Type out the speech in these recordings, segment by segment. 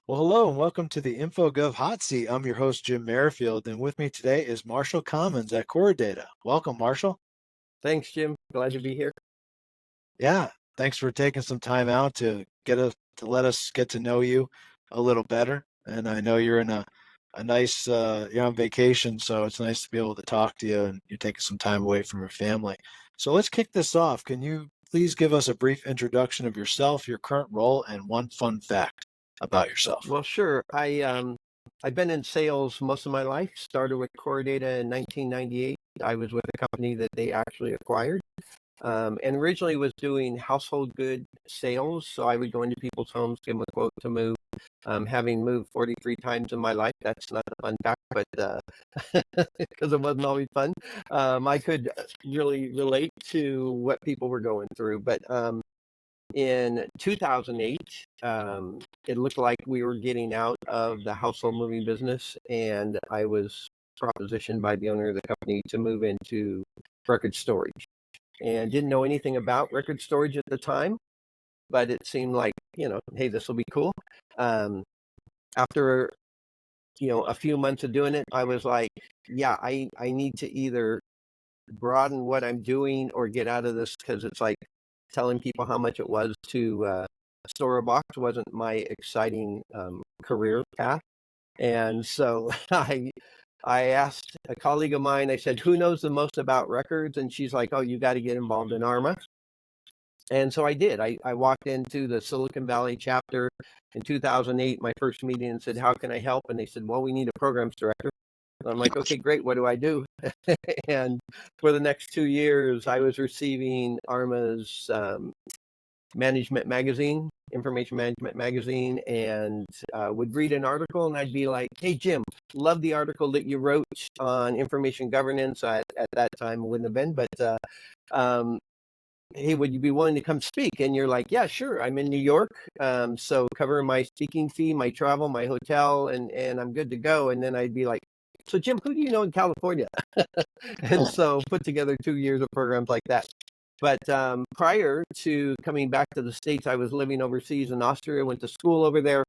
Well, hello and welcome to the InfoGov Hot Seat. I'm your host, Jim Merrifield, and with me today is Marshall Commons at Corodata. Welcome, Marshall. Thanks, Jim. Glad to be here. Yeah, thanks for taking some time out to let us get to know you a little better. And I know you're in a nice you're on vacation, so it's nice to be able to talk to you and you're taking some time away from your family. So let's kick this off. Can you please give us a brief introduction of yourself, your current role, and one fun fact about yourself? Well, sure. I've been in sales most of my life. Started with Corodata in 1998. I was with a company that they actually acquired, and originally was doing household good sales. So I would go into people's homes, give them a quote to move. Having moved 43 times in my life, that's not a fun fact, but because it wasn't always fun, I could really relate to what people were going through. But in 2008, it looked like we were getting out of the household moving business, and I was propositioned by the owner of the company to move into record storage. And didn't know anything about record storage at the time, but it seemed like, hey, this will be cool. After, a few months of doing it, I was like, yeah, I need to either broaden what I'm doing or get out of this, because it's like telling people how much it was to store a box wasn't my exciting career path. And so I asked a colleague of mine, I said, who knows the most about records? And she's like, oh, you got to get involved in ARMA. And so I did. I walked into the Silicon Valley chapter in 2008, my first meeting, and said, how can I help? And they said, well, we need a programs director. And I'm like, okay, great. What do I do? And for the next 2 years, I was receiving ARMA's management magazine, information management magazine, and would read an article, and I'd be like, hey, Jim, love the article that you wrote on information governance. At that time, it wouldn't have been, but um, hey, would you be willing to come speak? And you're like, yeah, sure. I'm in New York. So cover my speaking fee, my travel, my hotel, and I'm good to go. And then I'd be like, so Jim, who do you know in California? And so put together 2 years of programs like that. But prior to coming back to the States, I was living overseas in Austria, went to school over there,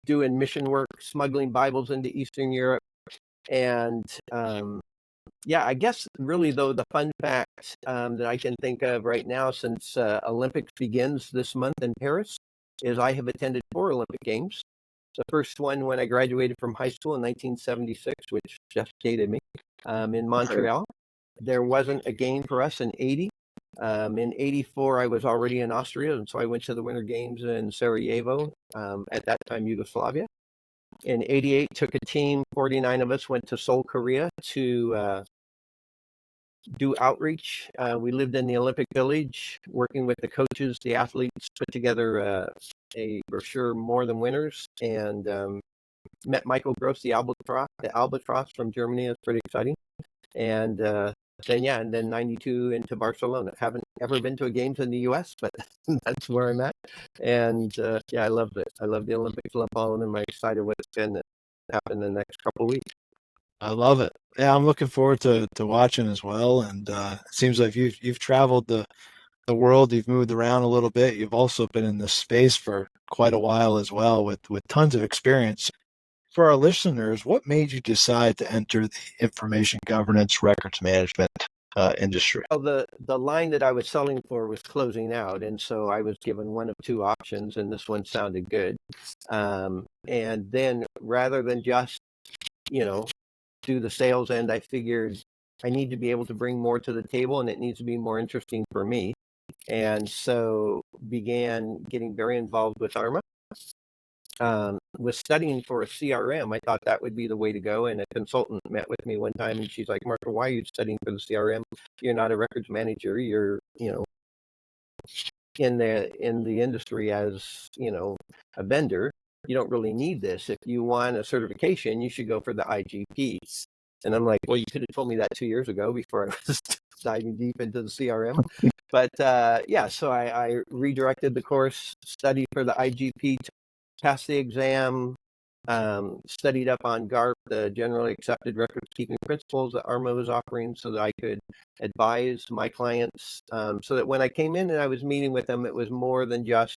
doing mission work, smuggling Bibles into Eastern Europe. And yeah, I guess really though, the fun fact that I can think of right now, since Olympics begins this month in Paris, is I have attended 4 Olympic Games. The first one when I graduated from high school in 1976, which just dated me, in Montreal. There wasn't a game for us in 80. In 84, I was already in Austria, and so I went to the Winter Games in Sarajevo, at that time Yugoslavia. In 88, took a team, 49 of us, went to Seoul, Korea to do outreach. We lived in the Olympic Village, working with the coaches, the athletes, put together a brochure, More Than Winners, and met Michael Gross, the Albatross from Germany. It's pretty exciting. And then 92 into Barcelona. Haven't ever been to a games in the US, but that's where I'm at. And yeah, I loved it. I love the Olympics, love following them. I'm excited what's going to happen in the next couple of weeks. I love it. Yeah, I'm looking forward to watching as well. And it seems like you've traveled the world, you've moved around a little bit. You've also been in this space for quite a while as well, with tons of experience. For our listeners, what made you decide to enter the information governance records management industry? Well, the line that I was selling for was closing out, and so I was given one of two options, and this one sounded good. And then rather than just, you know, do the sales end, I figured I need to be able to bring more to the table, and it needs to be more interesting for me. And so began getting very involved with ARMA. Was studying for a CRM. I thought that would be the way to go. And a consultant met with me one time, and she's like, Marshall, why are you studying for the CRM? You're not a records manager. You're, in the industry as, a vendor. You don't really need this. If you want a certification, you should go for the IGPs. And I'm like, well, you could have told me that 2 years ago before I was diving deep into the CRM. But yeah, so I redirected the course, studied for the IGP, passed the exam, studied up on GARP, the generally accepted record keeping principles that ARMA was offering, so that I could advise my clients, so that when I came in and I was meeting with them, it was more than just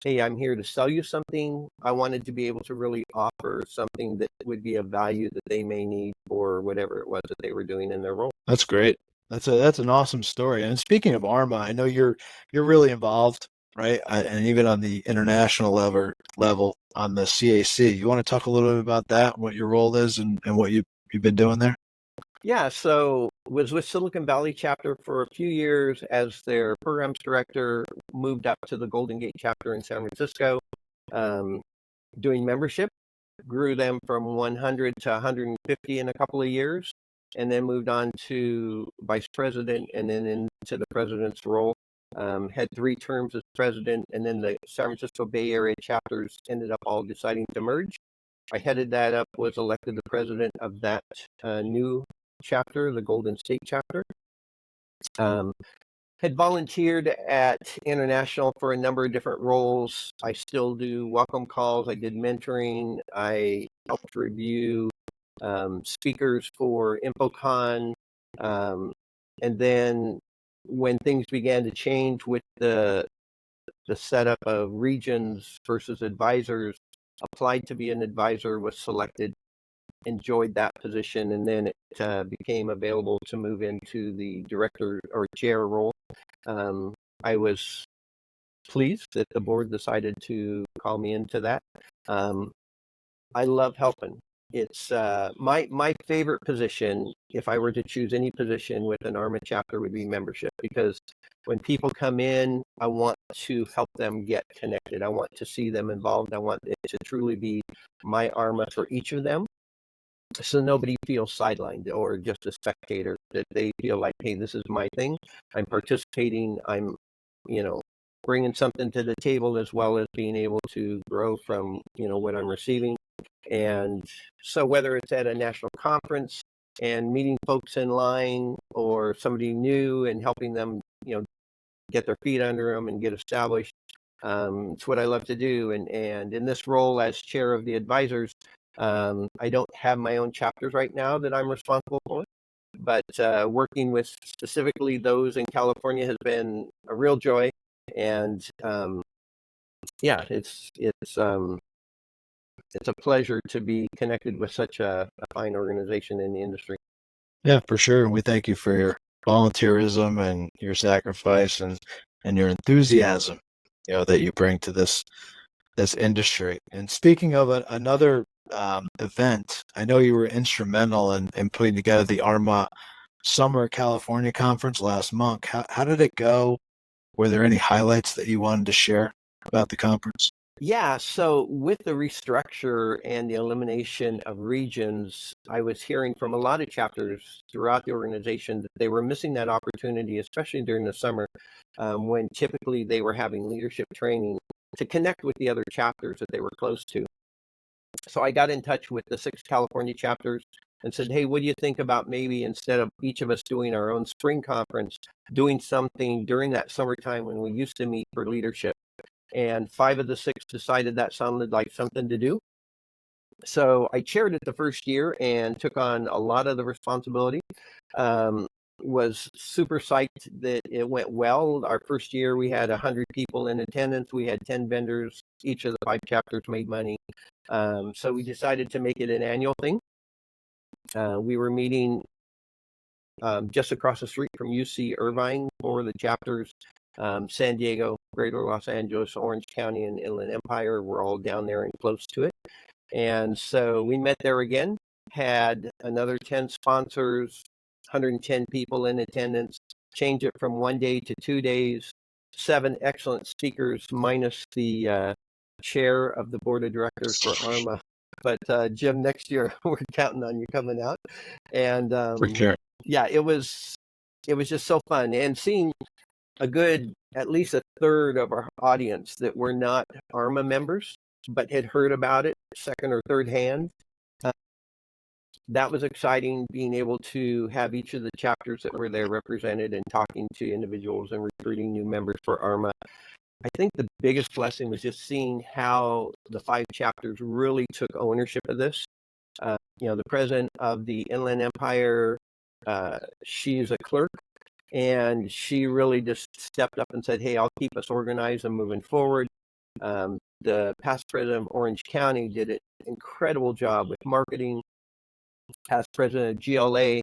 hey, I'm here to sell you something. I wanted to be able to really offer something that would be of value that they may need for whatever it was that they were doing in their role. That's great. That's an awesome story. And speaking of ARMA, I know you're really involved, right? And even on the international level on the CAC. You want to talk a little bit about that, what your role is, and what you've been doing there? Yeah, so was with Silicon Valley chapter for a few years as their programs director, moved up to the Golden Gate chapter in San Francisco, um, doing membership, grew them from 100 to 150 in a couple of years, and then moved on to vice president and then into the president's role. Had 3 terms as president, and then the San Francisco Bay Area chapters ended up all deciding to merge. I headed that up, was elected the president of that new chapter, the Golden State chapter. Had volunteered at International for a number of different roles. I still do welcome calls. I did mentoring. I helped review speakers for InfoCon. And then when things began to change with the setup of regions versus advisors, applied to be an advisor, was selected, enjoyed that position, and then it became available to move into the director or chair role. I was pleased that the board decided to call me into that. I love helping. It's my favorite position, if I were to choose any position with an ARMA chapter, would be membership, because when people come in, I want to help them get connected. I want to see them involved. I want it to truly be my ARMA for each of them, so nobody feels sidelined or just a spectator, that they feel like, hey, this is my thing. I'm participating. I'm, bringing something to the table, as well as being able to grow from, what I'm receiving. And so whether it's at a national conference and meeting folks in line, or somebody new and helping them, get their feet under them and get established, it's what I love to do. And in this role as chair of the advisors, I don't have my own chapters right now that I'm responsible for, but working with specifically those in California has been a real joy. And yeah, it's a pleasure to be connected with such a fine organization in the industry. Yeah, for sure. And we thank you for your volunteerism and your sacrifice and your enthusiasm, that you bring to this industry. And speaking of another event, I know you were instrumental in putting together the ARMA Summer California Conference last month. How did it go? Were there any highlights that you wanted to share about the conference? Yeah, so with the restructure and the elimination of regions, I was hearing from a lot of chapters throughout the organization that they were missing that opportunity, especially during the summer, when typically they were having leadership training, to connect with the other chapters that they were close to. So I got in touch with the 6 California chapters and said, hey, what do you think about maybe, instead of each of us doing our own spring conference, doing something during that summertime when we used to meet for leadership? And 5 of the 6 decided that sounded like something to do. So I chaired it the first year and took on a lot of the responsibility. Was super psyched that it went well. Our first year, we had 100 people in attendance. We had 10 vendors. Each of the 5 chapters made money. So we decided to make it an annual thing. We were meeting just across the street from UC Irvine for the chapters. San Diego, Greater Los Angeles, Orange County, and Inland Empire were all down there and close to it. And so we met there again, had another 10 sponsors, 110 people in attendance, changed it from 1 day to 2 days, 7 excellent speakers, minus the chair of the board of directors for ARMA. But Jim, next year we're counting on you coming out. And For sure. yeah, it was just so fun. And seeing at least a third of our audience that were not ARMA members, but had heard about it second or third hand. That was exciting, being able to have each of the chapters that were there represented and talking to individuals and recruiting new members for ARMA. I think the biggest blessing was just seeing how the 5 chapters really took ownership of this. The president of the Inland Empire, she's a clerk, and she really just stepped up and said, hey, I'll keep us organized and moving forward. The past president of Orange County did an incredible job with marketing. Past president of GLA,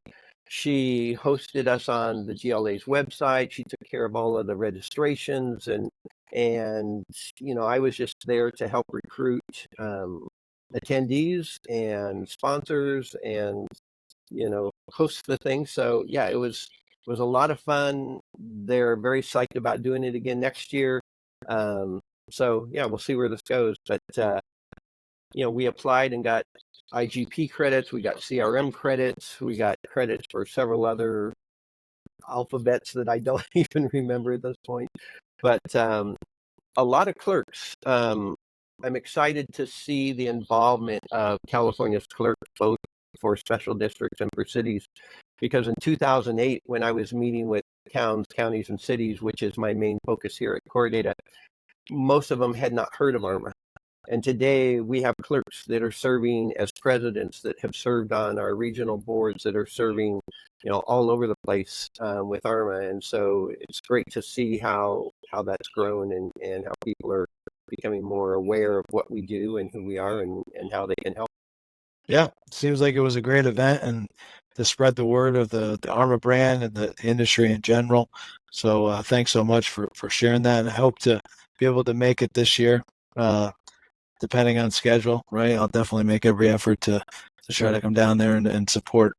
she hosted us on the GLA's website. She took care of all of the registrations, and I was just there to help recruit attendees and sponsors, and host the thing. So yeah, it was a lot of fun. They're very psyched about doing it again next year. So yeah, we'll see where this goes. But we applied and got IGP credits, we got CRM credits, we got credits for several other alphabets that I don't even remember at this point. But a lot of clerks. I'm excited to see the involvement of California's clerks, both for special districts and for cities, because in 2008, when I was meeting with towns, counties, and cities, which is my main focus here at Corodata, most of them had not heard of ARMA. And today we have clerks that are serving as presidents, that have served on our regional boards, that are serving, all over the place with ARMA. And so it's great to see how that's grown, and how people are becoming more aware of what we do and who we are, and how they can help. Yeah, seems like it was a great event, and to spread the word of the ARMA brand and the industry in general. So thanks so much for sharing that, and I hope to be able to make it this year, depending on schedule, right? I'll definitely make every effort to try to come down there and support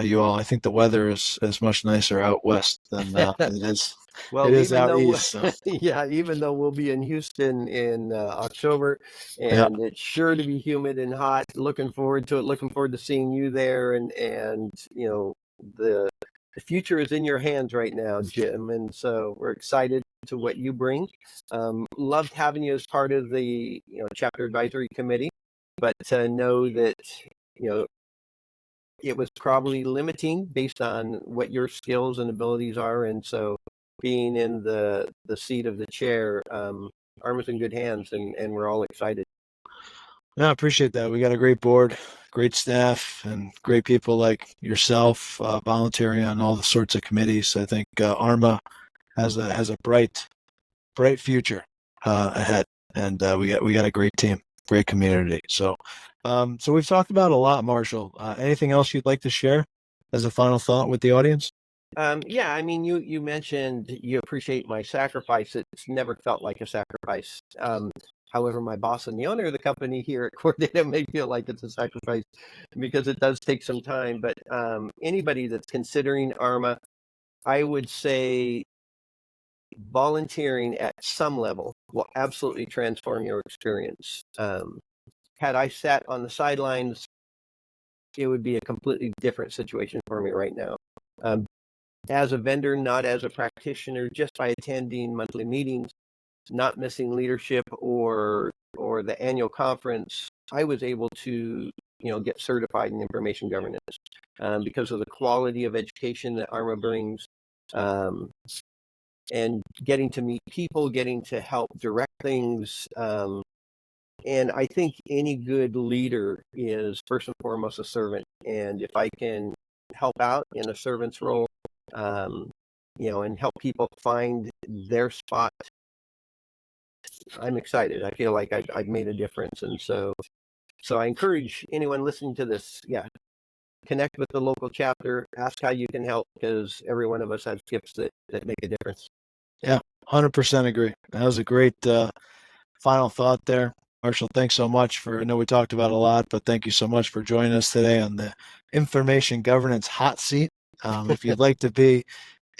you all. I think the weather is much nicer out west than it is Well, even out though, east. So yeah, even though we'll be in Houston in October, yeah, and it's sure to be humid and hot. Looking forward to it. Looking forward to seeing you there, and the future is in your hands right now, Jim. And so we're excited to what you bring. Loved having you as part of the chapter advisory committee, but to know that you know it was probably limiting based on what your skills and abilities are. And so being in the seat of the chair, ARMA's in good hands, and we're all excited. I appreciate that. We got a great board, great staff, and great people like yourself volunteering on all the sorts of committees. I think ARMA has a bright future ahead, and we got a great team, great community. So so we've talked about a lot, Marshall. Anything else you'd like to share as a final thought with the audience? Yeah, I mean, you mentioned you appreciate my sacrifice. It's never felt like a sacrifice. However, my boss and the owner of the company here at Coordata may feel like it's a sacrifice, because it does take some time. But anybody that's considering ARMA, I would say volunteering at some level will absolutely transform your experience. Had I sat on the sidelines, it would be a completely different situation for me right now. As a vendor, not as a practitioner, just by attending monthly meetings, not missing leadership or the annual conference, I was able to get certified in information governance because of the quality of education that ARMA brings, and getting to meet people, getting to help direct things. And I think any good leader is first and foremost a servant. And if I can help out in a servant's role, and help people find their spot, I'm excited. I feel like I've made a difference. And so I encourage anyone listening to this, connect with the local chapter, ask how you can help, because every one of us has gifts that make a difference. Yeah, 100% agree. That was a great final thought there. Marshall, thanks so much I know we talked about a lot, but thank you so much for joining us today on the Information Governance Hot Seat. If you'd like to be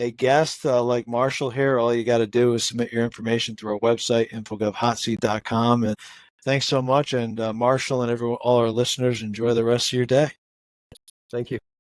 a guest like Marshall here, all you got to do is submit your information through our website, infogovhotseat.com. And thanks so much. And Marshall and all our listeners, enjoy the rest of your day. Thank you.